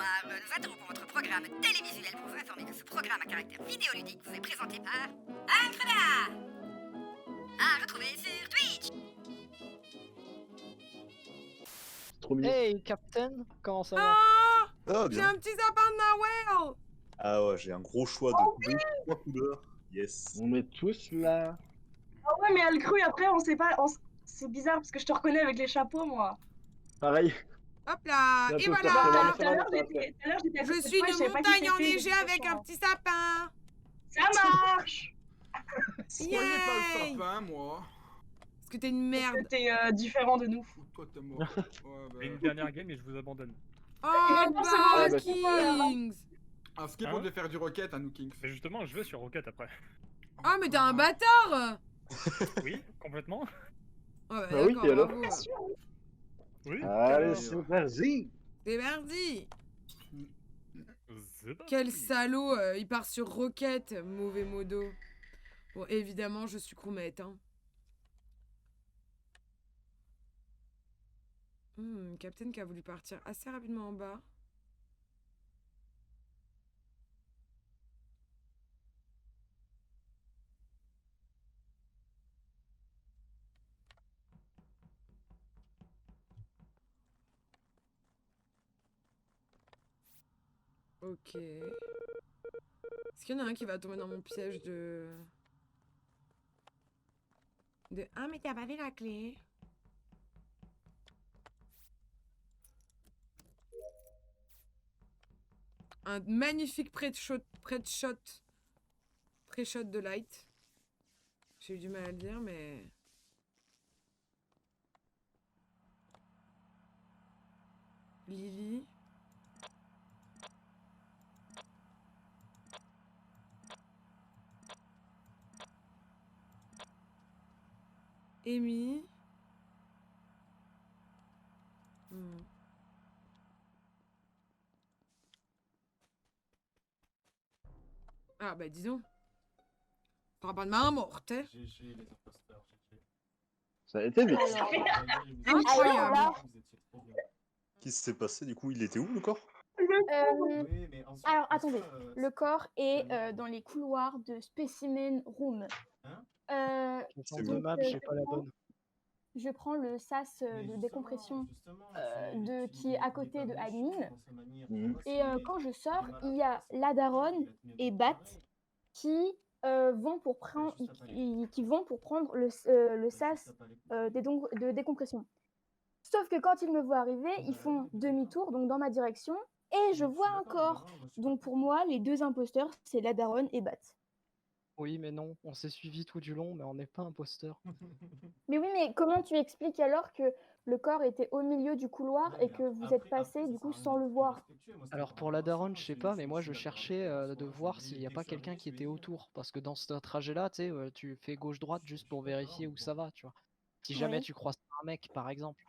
noir, nous interrompons votre programme télévisuel pour vous informer que ce programme à caractère vidéoludique vous est présenté par Alfreda, à retrouver sur Twitch. Trop mignon. Hey Captain, comment ça va? Ah, Ah, j'ai bien. un petit sapin de Noël. Ah ouais, j'ai un gros choix de 3 couleurs. Yes. On est tous là. Ah ouais, mais elle crue après, on sait pas. C'est bizarre parce que je te reconnais avec les chapeaux, moi. Pareil. Hop là, Bientôt, et ça voilà. fait Tout vraiment à l'heure, ça va j'étais à Je côté de suis toi, une savais pas qui montagne c'était, enneigée j'étais avec un cochon. petit sapin. Ça marche. Yay. Moi j'ai pas le sapin, moi. Parce que t'es une merde. T'es différent de nous. Ou toi t'es mort. Ouais, bah... Une dernière game et je vous abandonne. Oh, Ah, bah, bah, Kings. Ah, skip, Hein on devait faire du rocket à nous, Kings. Mais justement, je vais sur Rocket après. Ah, mais t'es un bâtard. Oui, complètement. Oh, bah, Bah oui, d'accord, et alors bravo. Oui. Allez, c'est parti. C'est mardi. C'est parti. Quel salaud, il part sur Rocket, mauvais modo. Bon, évidemment, je suis Croumette, hein. Captain qui a voulu partir assez rapidement en bas. Ok. Est-ce qu'il y en a un qui va tomber dans mon piège de... Ah, mais t'as pas vu la clé. Un magnifique pré-shot de light. J'ai eu du mal à le dire, mais... Lily. Amy. Ah bah dis donc. T'auras pas de main morte, hein. GG les imposteurs, GG. Ça a été vite. Incroyable. Vous étiez trop bien. Qu'est-ce qui s'est passé du coup? Il était où le corps? Oui, mais ensuite, Alors, tout attendez. ça, Le corps est dans les couloirs de Specimen Room. Hein Je C'est sens bon. de map, j'ai pas la bonne. Je prends le sas mais de justement, décompression c'est- qui est à côté de admin. dans sa manière, Mhm. tu vois, Et c'est- quand je sors, c'est il y a la daronne et Bat qui vont pour prendre le sas de décompression. Sauf que quand ils me voient arriver, ils font demi-tour, donc dans ma direction, et je vois un corps. Donc pour moi, les deux imposteurs, c'est la daronne et Bat. Oui, mais non, on s'est suivi tout du long, mais on n'est pas imposteur. Mais oui, mais comment tu expliques alors que le corps était au milieu du couloir et que vous êtes passé du coup sans le voir? Alors pour la daronne, je sais pas, mais moi je cherchais de voir s'il n'y a pas quelqu'un qui était autour. Parce que dans ce trajet-là, tu sais, tu fais gauche-droite juste pour vérifier où ça va, tu vois. Si jamais Oui. tu croises un mec, par exemple.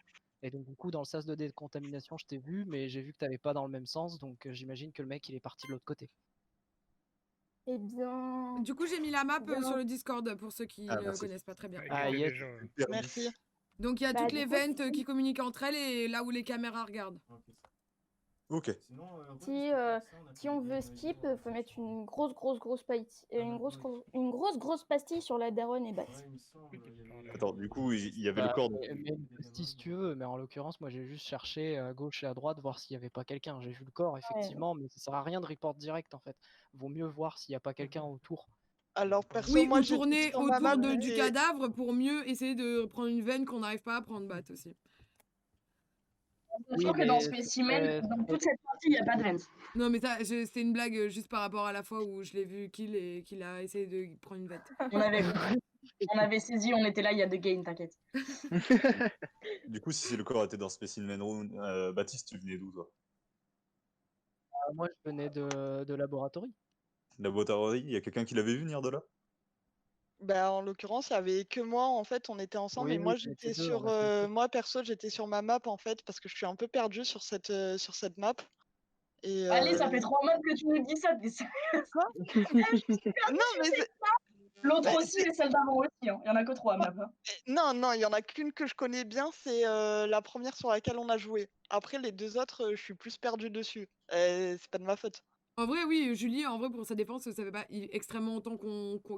Et donc du coup, dans le sas de décontamination, je t'ai vu, mais j'ai vu que t'avais pas dans le même sens, donc j'imagine que le mec, il est parti de l'autre côté. Eh bien... Du coup, j'ai mis la map Bien. sur le Discord pour ceux qui Ah, ne merci. connaissent pas très bien. Ah, Regardez yes. déjà. Merci. Donc, il y a Bah, toutes du les coup, ventes qui communiquent entre elles et là où les caméras regardent. Ok. Si on veut skip, il faut mettre une grosse pastille sur la daronne et Bat. Attends, du coup, il y avait le Bah, corps. mais une pastille, si tu veux, mais en l'occurrence, moi j'ai juste cherché à gauche et à droite voir s'il y avait pas quelqu'un. J'ai vu le corps, effectivement, mais ça sert à rien de report direct en fait. Vaut mieux voir s'il y a pas quelqu'un autour. Alors, perso, Oui, moi, ou je tourner sur ma autour map, du j'ai- cadavre pour mieux essayer de prendre une veine qu'on n'arrive pas à prendre, Bat aussi. Je Oui, trouve que dans mais Spécimen, dans toute cette partie, il n'y a pas de vent. Non, mais ça, c'était une blague juste par rapport à la fois où je l'ai vu kill et qu'il a essayé de prendre une vette. On avait saisi, on était là, il y a de gain, t'inquiète. Du coup, si le corps était dans Specimen Room, Baptiste, tu venais d'où toi? Moi je venais de laboratory. Laboratory, il y a quelqu'un qui l'avait vu venir de là? Bah, en l'occurrence, il y avait que moi, en fait, on était ensemble, Oui, et moi, oui, on était j'étais deux, sur, on a fait moi, perso, j'étais sur ma map, en fait, parce que je suis un peu perdue sur cette map. Et, Allez, ça fait 3 mois que tu nous dis ça, t'es sérieuse? Non, mais L'autre Bah, aussi et celle d'avant aussi, hein. Il y en a que 3 map. Hein. Non, il y en a qu'une que je connais bien, c'est la première sur laquelle on a joué. Après, les deux autres, je suis plus perdu dessus. C'est pas de ma faute. En vrai, oui, Julie, en vrai, pour sa défense, ça fait pas extrêmement longtemps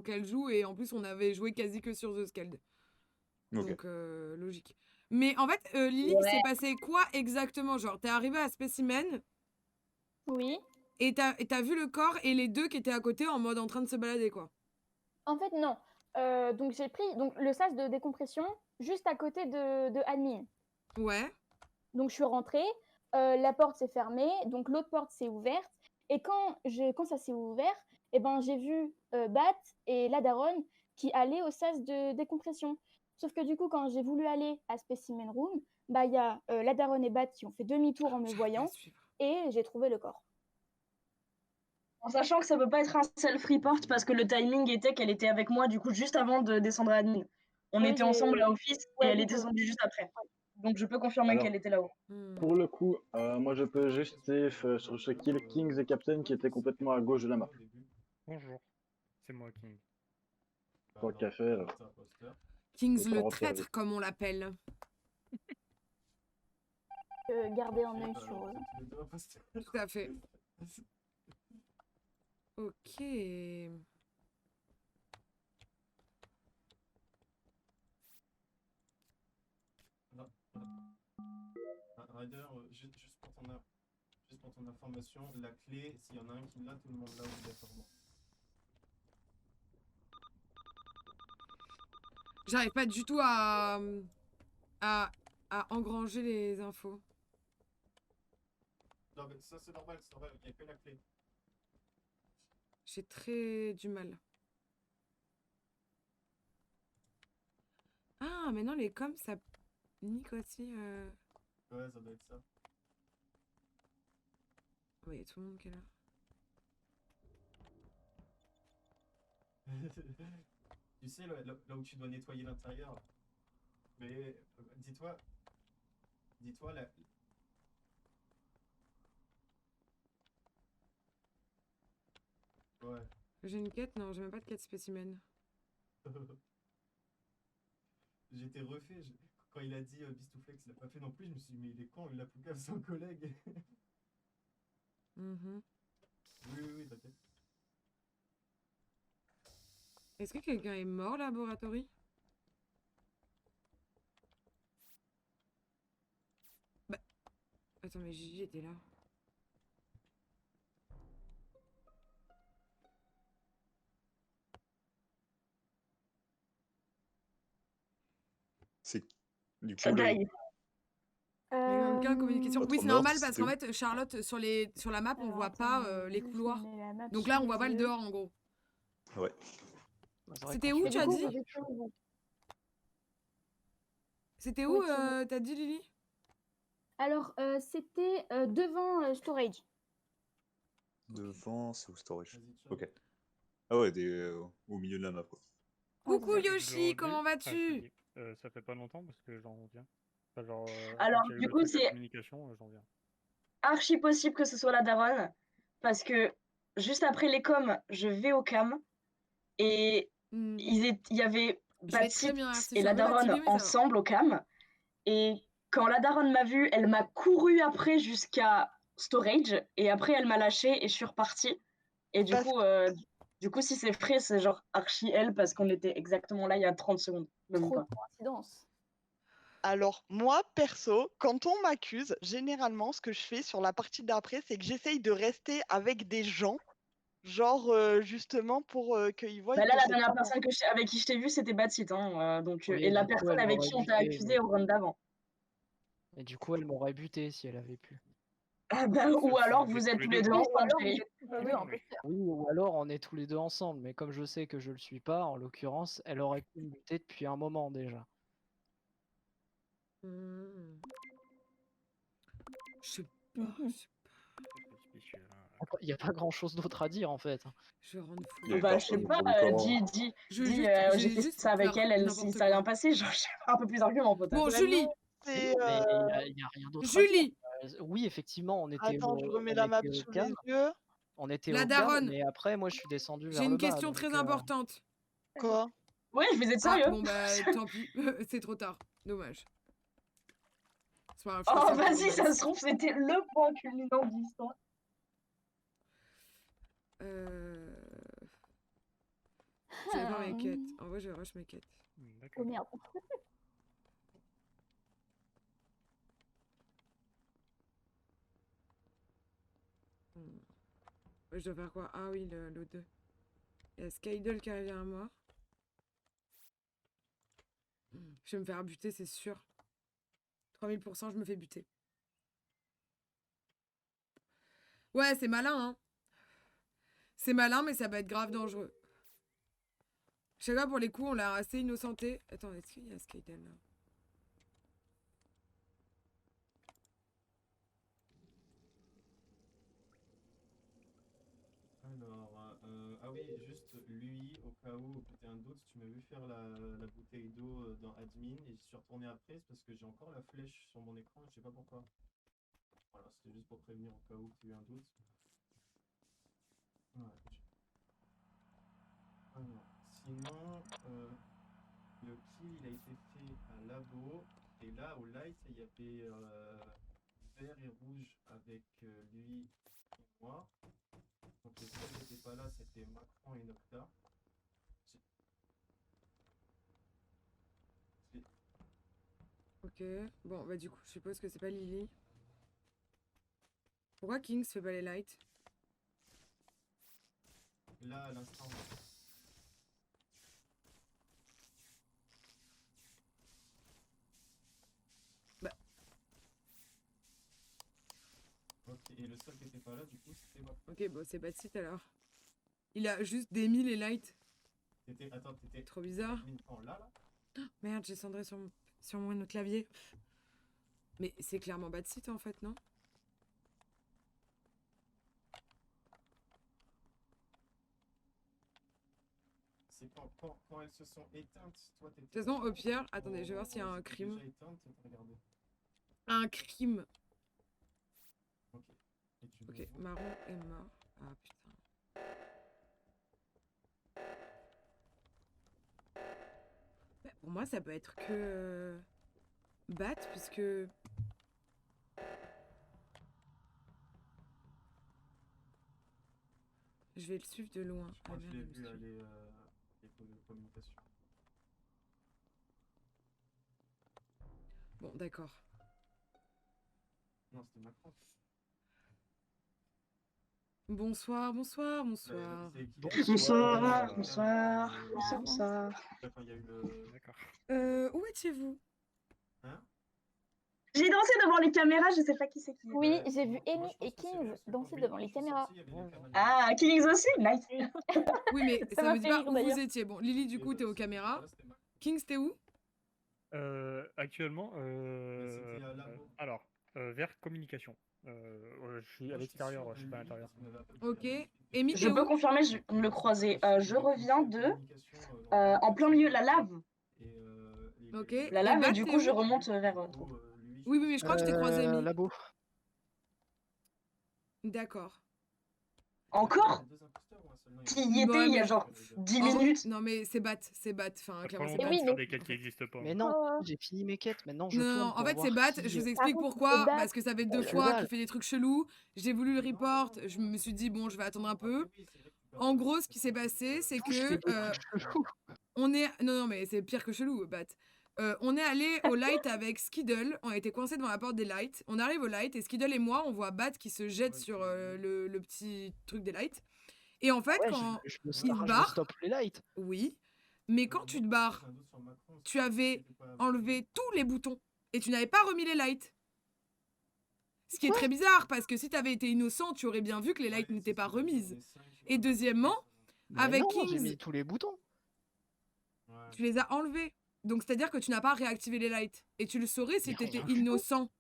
qu'elle joue et en plus, on avait joué quasi que sur The Scald. Ok. Donc, logique. Mais en fait, Lily, il s'est passé quoi exactement? Genre, t'es arrivé à Specimen Oui. et t'as vu le corps et les deux qui étaient à côté en mode en train de se balader, quoi. En fait, non. Donc j'ai pris le sas de décompression juste à côté de admin. Ouais. Donc je suis rentrée, la porte s'est fermée, donc l'autre porte s'est ouverte. Et quand ça s'est ouvert, eh ben, j'ai vu Bat et la daronne qui allaient au sas de décompression. Sauf que du coup, quand j'ai voulu aller à Specimen Room, bah il y a la daronne et Bat qui ont fait demi-tour en me voyant et j'ai trouvé le corps. En sachant que ça peut pas être un self-report parce que le timing était qu'elle était avec moi du coup juste avant de descendre à admin. On Oui, était ensemble à office et Ouais, elle du est coup. descendue juste après. Donc je peux confirmer Alors, qu'elle était là-haut. Pour le coup, moi je peux juste safe sur ce kill Kings et Captain qui étaient complètement à gauche de la map. Bonjour, c'est moi King. Tant qu'à faire. Kings Faut le rentrer traître, avec. comme on l'appelle. Garder un œil sur eux. Tout à fait. Ok. Rider, juste pour ton information, la clé, s'il y en a un qui l'a, tout le monde l'a obligatoirement. J'arrive pas du tout à engranger les infos. Non, mais ça c'est normal, il n'y a que la clé. J'ai très du mal. Ah, maintenant les coms, ça nique aussi. Ouais, ça doit être ça. Ouais, y a tout le monde qui est là. Tu sais, là où tu dois nettoyer l'intérieur. Mais dis-toi la... Ouais. J'ai une quête? Non, j'ai même pas de quête spécimen. J'étais refait. Quand il a dit Bistouflex, il l'a pas fait non plus. Je me suis dit, mais il est con, il l'a plus qu'à son collègue. Mhm. Oui, t'inquiète. Est-ce que quelqu'un est mort, laboratoire? Bah. Attends, mais Gigi était là. C'est du coup Ça le... die. Il y a eu un cas de communication. Votre Oui, c'est meurtre, normal parce c'était qu'en où fait, Charlotte, sur la map, on voit attends, pas les juste couloirs. je mets la map Donc là, sous on voit les pas le yeux. dehors en gros. Ouais. C'était où, Et tu du as coup, dit? vous étiez où? C'était Où où, étiez-vous? t'as dit, Lily? Alors, c'était devant storage. Devant, c'est où storage? Ok. Ah ouais, au milieu de la map, quoi. Coucou Ouais, Je le Yoshi, redis, comment enfin, je te vas-tu? dis, ça fait pas longtemps parce que j'en reviens. Enfin, genre, Alors, quand il y a eu du le coup, truc de c'est communication, j'en reviens. archi possible que ce soit la daronne parce que juste après les coms, je vais au cam et il y avait Je vais très bien, Batsix merci. et Je suis la un peu fatiguée, daronne mais ça va. ensemble au cam. Et quand la daronne m'a vue, elle m'a couru après jusqu'à storage et après elle m'a lâché et je suis repartie. Et du coup, si c'est frais, c'est genre archi elle parce qu'on était exactement là il y a 30 secondes. Même Trop pas. de coïncidence. Alors, moi, perso, quand on m'accuse, généralement, ce que je fais sur la partie d'après, c'est que j'essaye de rester avec des gens, genre, justement, pour qu'ils voient Bah là, que la c'est dernière pas moi. personne avec qui je t'ai vu, c'était Batsit. Hein, Oui, et la du coup, personne elle avec m'aurait qui on t'a buté, accusé au round d'avant. Et du coup, elle m'aurait buté si elle avait pu. Ah bah, ou alors vous êtes tous les deux ensemble, chérie. Oui, ou alors on est tous les deux ensemble, mais comme je sais que je le suis pas, en l'occurrence, elle aurait pu me buter depuis un moment déjà. Je sais pas. Après, il n'y a pas grand chose d'autre à dire en fait. Je rends fou. Il y avait Bah, je sais personne pas, pour le corps. dis, j'ai j'ai fait juste ça avec faire elle, n'importe si ça a bien passé, genre, j'ai un peu plus d'arguments, peut-être. Bon, Julie! Mais il n'y a rien d'autre à Julie! dire. Oui, effectivement, on était Attends, je au, remets on la map était au sous les cam. yeux. On était La au cam, daronne. mais après, moi, je suis descendu J'ai vers une le bas. question donc, très importante. Quoi? Ouais, je vais être Ah, sérieux. bon bah tant pis, c'est trop tard. Dommage. C'est pas grave, je Oh, fais ça vas-y, pour ça Max. se trouve, c'était le point culminant de l'histoire. J'avais pas mes quêtes. En vrai, je rush mes quêtes. Oh merde. Ouais, je dois faire quoi? Ah oui, le 2. Il y a Skydle qui revient à moi. Je vais me faire buter, c'est sûr. 3000%, je me fais buter. Ouais, c'est malin, hein. C'est malin, mais ça va être grave dangereux. Je sais pas, pour les coups, on l'a assez innocenté. Attends, est-ce qu'il y a Skydle là? Alors, ah oui, juste lui, au cas où t'as un doute, tu m'as vu faire la bouteille d'eau dans admin et je suis retourné après, c'est parce que j'ai encore la flèche sur mon écran, je sais pas pourquoi. Voilà, c'était juste pour prévenir au cas où tu as eu un doute. Ouais. Alors, sinon, le kill il a été fait à labo et là au light il y avait vert et rouge avec lui et moi. Donc les seuls qui n'étaient pas là, c'était Macron et Nocta. Ok, bon, bah du coup, je suppose que c'est pas Lily. Pourquoi Kings fait pas les lights? Là, à l'instant. Bah. Ok, et le seul qui était pas là, du coup, c'était moi. Ok, bon, c'est pas de site alors. Il a juste démis les lights. Attends, t'étais. Trop bizarre. Là, là. Oh, merde, j'ai cendré sur mon clavier. Mais c'est clairement bad site en fait, non? C'est quand elles se sont éteintes, toi t'étais. De toute façon, au pire, attendez, je vais voir s'il y a un crime. Déjà éteintes, regardez. Un crime. Ok. Et tu Ok, Marron est mort. Ah putain. Bah, pour moi, ça peut être que Bat, puisque je vais le suivre de loin. Je crois Ah, que je merde, l'ai il me vu suit. aller les communications. Bon, d'accord. Non, c'était Macron. Bonsoir, bonsoir, bonsoir. Bonsoir, bonsoir, bonsoir. Quand il y a eu le. D'accord. Où étiez-vous? Hein? J'ai dansé devant les caméras, je sais pas qui c'est qui. Oui, j'ai vu Amy et Kings danser devant les caméras. Ah, Killings aussi, nice. Oui, mais Ça ça m'a veut fait dire rire, où vous d'ailleurs. étiez. Bon, Lily, du coup, t'es aux caméras. Kings, t'es où? Actuellement, c'était à labo. alors, vers communication. Je suis à l'extérieur, je suis pas à l'intérieur. Ok. Amy, Je t'es peux où? confirmer, je me le croisais. Je reviens de en plein milieu de la lave. Ok. La Et lave, Bat, et du t'es coup, où? je remonte vers. Oui, oui, mais je crois que je t'ai croisé, Amy. Labo. D'accord. Encore? Qui y était Ouais, il y a mais- genre 10 En vrai, minutes. non, mais c'est Bat, c'est Bat. Enfin, Après, clairement, on c'est va Bat. oui, faire mais- des quêtes qui n'existent pas. Mais non, j'ai fini mes quêtes, maintenant je Non, tourne non, en pour fait, voir c'est Bat. qui, Je vous Par explique contre, pourquoi. c'est Bat. Parce que ça fait deux que fois dalle. qu'il fait des trucs chelous. J'ai voulu le report. Je me suis dit, bon, je vais attendre un peu. En gros, ce qui s'est passé, c'est Je fais que des trucs chelous. on est. Non, non, mais c'est pire que chelou, Bat. On est allé au light avec Skiddle. On a été coincés devant la porte des lights. On arrive au light et Skiddle et moi, on voit Bat qui se jette sur le petit truc des lights. Et en fait, Ouais, quand je il se je barre, stoppe les lights. oui, mais quand tu te barres, tu avais enlevé tous les boutons et tu n'avais pas remis les lights. Ce qui est très bizarre parce que si tu avais été innocent, tu aurais bien vu que les lights n'étaient pas remises. Et deuxièmement, Mais avec non, j'ai Kings, mis tous les boutons. tu les as enlevés. Donc c'est-à-dire que tu n'as pas réactivé les lights. Et tu le saurais si Mais tu étais rien du tout. innocent.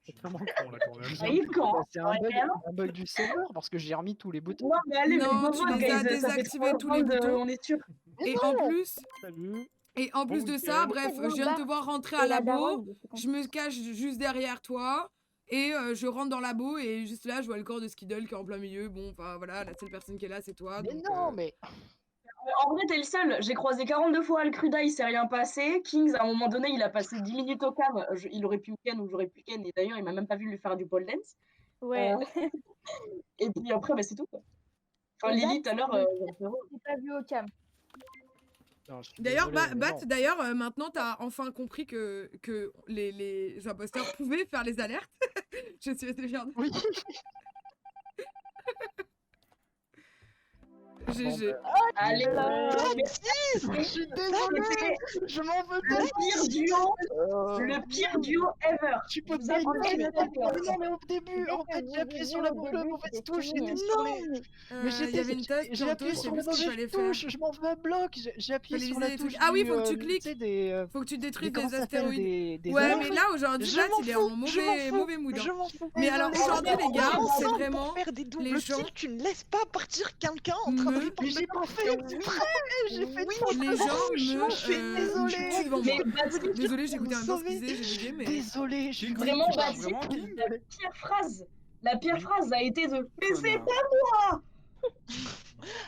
C'est vraiment con là quand même. Je Ah, viens il de- quand C'est Ouais, réellement un bug du serveur parce que j'ai remis tous les boutons. Non, mais allez, mais Non, go tu vote, les as guys, ça fait désactivés 3 tous les rounds, boutons. on est sûr. Et en plus, Salut. de ça, week-end. bref, Bon, je viens de te Bart voir rentrer et à la labo. daronne, Je me cache juste derrière toi. Et je rentre dans la labo et juste là, je vois le corps de Skiddle qui est en plein milieu. Bon, enfin voilà, la seule personne qui est là, c'est toi. Mais donc, non, mais En vrai, t'es le seul. J'ai croisé 42 fois Alcruda, il s'est rien passé. Kings, à un moment donné, il a passé 10 minutes au cam. Il aurait pu me ken ou j'aurais pu ken. Et d'ailleurs, il m'a même pas vu lui faire du pole dance. Ouais. Et puis après, bah, c'est tout. Quoi. Enfin, Et Lily, Bat, tout à l'heure. j'ai pas vu au cam. Non, je suis D'ailleurs, désolé, mais Bat, non. d'ailleurs, maintenant, t'as enfin compris que les imposteurs pouvaient faire les alertes. Je suis assez fière de Oui. GG. Allez, Je suis désolé, je m'en veux le pire duo ever. Tu peux Vous pas êtes mais d'accord. non, mais au début, en fait, j'ai appuyé sur la mauvaise touche, j'étais sur les... Mais Il y avait une tâche j'ai appuyé sur la mauvaise touche, je m'en veux un bloc, j'ai appuyé Fallait sur la viser les touche. trucs. Ah oui, du, faut que tu tu cliques. sais, des, Faut que tu détruises comment des ça s'appelle, astéroïdes. des Ouais, alertes. mais là, aujourd'hui, Je Bat, m'en il est en fous, mauvais mood. Je hein. m'en fous. Mais alors, Désolé, aujourd'hui, les gars, on est c'est ensemble vraiment pour faire des doubles les gens- kills, tu ne laisses pas partir quelqu'un en train de Me- répondre. Mais j'ai pas fait exprès, j'ai fait Oui, trop de les gens franchement, me je suis désolé. tuent devant moi. Mais Désolé, j'ai écouté un peu ce Sauvé. qu'il disait, j'ai bugué, mais... Désolé, je suis vraiment, Putain, Baptiste, vraiment, King la pire phrase a été de « Mais c'est Connard. pas moi !»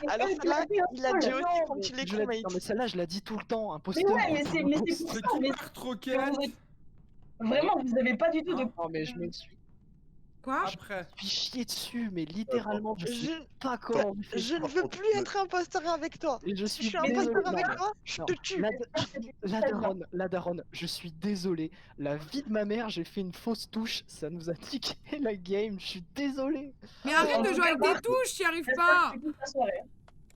Alors celle-là, il l'a dit aussi quand il est Je l'ai- crewmate. non mais celle-là je la dis tout le temps, Mais imposteur. ouais, mais c'est pour C'est ça, qui mais Marc Roquette vraiment, vous avez pas du tout de... Non mais je me suis Quoi? Après. chié dessus, mais littéralement je suis Je, pas comment on fait. je ne veux plus être imposteur avec toi. Et je Si suis je suis désolé. imposteur Non, avec mais- toi, je non, te tue. La daronne, je suis désolé. La vie de ma mère, j'ai fait une fausse touche, ça nous a niqué la game, je suis désolé. Mais arrête En de tout jouer cas, avec des Marc, touches, t'y arrives j'espère pas! que tu kiffes ta soirée.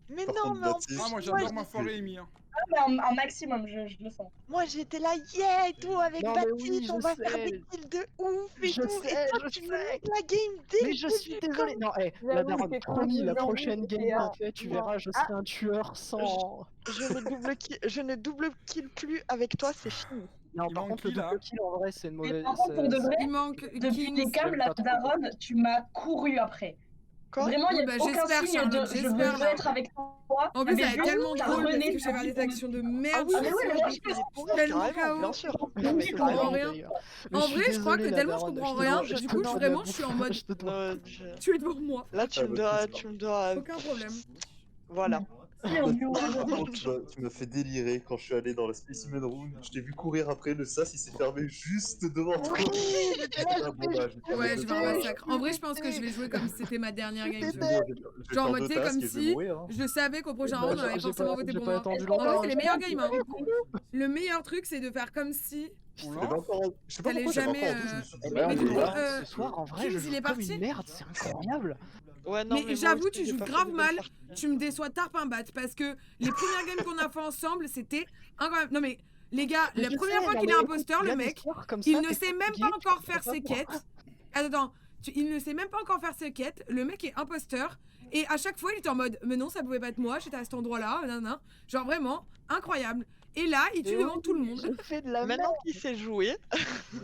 Mais Par non, contre, mais en Baptiste, plus, Ah, moi moi, j'adore ma forêt, Amy. Hein. Ah, mais un maximum, je le sens. moi j'étais là, yeah, et tout, avec Non, mais Baptiste, oui, on je va faire sais. des kills de ouf et Je tout. sais, Et toi, je tu me sais. niques la game dès Mais le je suis début, désolé. Non, la J'avoue daronne, que quand promis, ils la ont prochaine dit, game c'est en fait, tu verras, je serai un tueur sans. je ne double kill plus avec toi, c'est fini. Non, Il par manque contre, le qui, là double kill en vrai, c'est une Mais mauvaise. par contre, pour de vrai, Il manque depuis les Kings. cams, j'aime la pas trop. daronne, tu m'as couru après. Quoi? Vraiment, il Oui, n'y bah, a aucun j'espère, signe Charlotte, de je j'espère, veux là. être avec toi. En plus, Mais ça va être juste, tellement t'as drôle parce rené que je vais faire des actions de merde. oui, sur mais ouais, ce mais moi, jeu. je pense Tellement Carrément, KO. bien sûr. Mais Non, mais je carrément. comprends rien. Mais En je suis vrai, je crois que désolé, la tellement je daronne, comprends te rien. dois- Du te coup, dois vraiment, la je suis en bouffe, mode je te dois. tu es devant moi. Là, tu Ah, me bah, dois, c'est tu me dois. Aucun problème. Voilà. Par contre, tu m'as fait délirer quand je suis allé dans la Specimen Room. Je t'ai vu courir après, le sas il s'est fermé juste devant toi. Ah, bon, bah, j'ai Ouais, fermé je deux vais un fois. massacre. En vrai, je pense que je vais jouer comme si c'était ma dernière game. tu vois. Bon, je vais Genre, faire moi, deux tu sais, tasks comme et je vais si mourir, hein. je savais qu'au prochain Bah, round, on allait j'ai forcément pas- voter j'ai pour pas moi. attendu En longtemps, vrai, c'est les hein. meilleurs games. Hein. Le meilleur truc, c'est de faire comme si. On J'avais lance encore- Je sais pas T'allais pourquoi j'avais jamais, encore en douce, je me suis dit, Mais mais merde, du coup, là. ce soir, en vrai, Kings, je il joue est comme parti une merde, c'est incroyable. Ouais, non, Mais moi j'avoue, aussi, tu j'ai joues pas fait grave de mal. bonnes Tu me déçois Tarpimbat parce que les premières games qu'on a fait ensemble, c'était incroyable. Non mais les gars, Mais la je première sais, fois non, qu'il mais est écoute, imposteur, il y a le des mec, soirs comme il ça, ne t'es sait même fatigué, pas tu encore comprends faire pas ses pourquoi. quêtes. Attends, il ne sait même pas encore faire ses quêtes. Le mec est imposteur. Et à chaque fois, il était en mode, mais non, ça pouvait pas être moi, j'étais à cet endroit-là, nanana. Genre vraiment, incroyable. Et là, il tue Mais devant oui, tout le monde. Je fais de la merde. Maintenant qu'il sait jouer,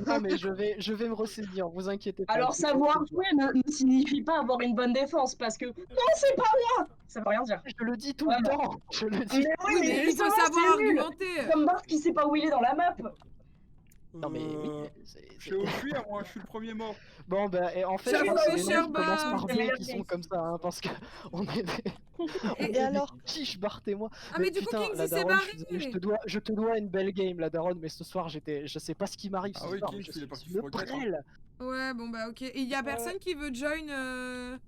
Non mais je vais me ressaisir, vous inquiétez pas. Alors, je vais savoir me jouer ne signifie pas avoir une bonne défense, parce que non, c'est pas moi. Ça veut rien dire. Je le dis tout le Vraiment. temps. Je le dis. Mais Oui, mais il faut justement, savoir c'est nul. argumenter. Comme Bart qui sait pas où il est dans la map. Non mais oui. Je suis au cuir, moi, je suis le premier mort. Bon bah et en fait, Cher je crois que c'est les cher noms qui commencent Bart. par C'est B meilleur qui sont case. comme ça, hein, parce que on est des. on est Et des alors Quiche, Bart et moi. Ah mais du coup, putain, Kings, la il s'est daronne, barré. je suis désolé, je te dois une belle game, la daronne, mais ce soir je sais pas ce qui m'arrive Ah ce oui, soir. Kings, mais je il est suis parti le sur Rocket, hein. prêle. Ouais, bon bah ok. Et il y a personne qui veut join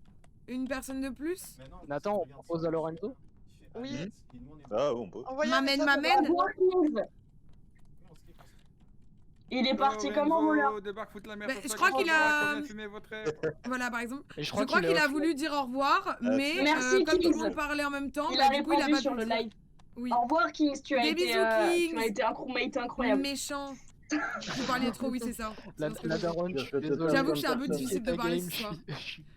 une personne de plus? Nathan, on propose à Lorenzo. oui, Ah, bon, bah. envoyez un M'amène, message. m'amène. Bravo, Kings. Il est parti comment, Moulin? Débarque foutre la merde. Bah, sur je sa crois qu'il caméra, a- qu'on vient fumer votre rêve. Voilà, par exemple. Et Je crois qu'il a voulu dire au revoir, mais Merci, comme tout le Kings. monde parlait en même temps, Il bah, a du coup, il a répondu pas sur pu le dire. live. Oui. Au revoir, Kings. Tu as Des été, bisous, Kings. tu as été un crewmate incroyable. Méchant. Vous parliez trop, oui, c'est ça. La C'est ce que la je veux dire. daronne, je J'avoue suis désolé. J'avoue que c'est un peu Comme difficile ta de parler game, ce soir.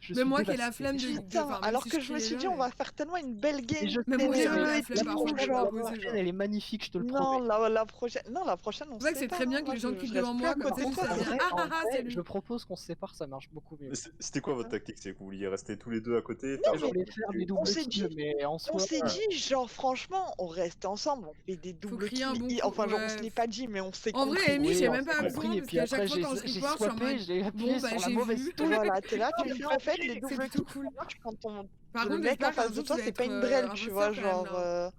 je Mais suis moi qui ai la dévasté. flemme de. Putain, enfin, même alors si que je me crie suis les dit, gens, on va faire tellement une belle game. Et je Mais sais, moi, j'avais mais la et flemme, tout, par contre, genre. de proposer, prochaine, elle est magnifique, je te le Non, promets. la prochaine, non, la prochaine, on C'est vrai que sait c'est pas, très bien hein, que les moi, gens je quittent reste devant plus moi, à comme côté ça, de je toi. sais En bien. vrai, Ah ah ah, c'est lui. je propose qu'on se sépare, ça marche beaucoup mieux. Mais c'était quoi votre tactique? C'est que vous vouliez rester tous les deux à côté? Je voulais faire des doubles s'est kills, dit- mais en soi. On s'est dit, genre, franchement, on reste ensemble, on fait des doubles crier un kills. bon coup, Enfin, genre, on ouais. se l'est pas dit, mais on s'est En vrai, compris. Amy, Oui, j'ai on même s'est pas compris, besoin, et parce puis qu'à après, chaque fois j'ai quand je j'ai repars, je suis en swappé, mode. j'ai appuyé Bon, bah, sur la j'ai mauvaise vu. touche. Voilà, t'es là, tu fais en fait les C'est doubles plutôt kills. cool. Quand Par Le contre, mec en j'espère qu'un face de jour, toi, tu vas c'est pas être, une drelle, tu imposteur vois, quand même, genre. là.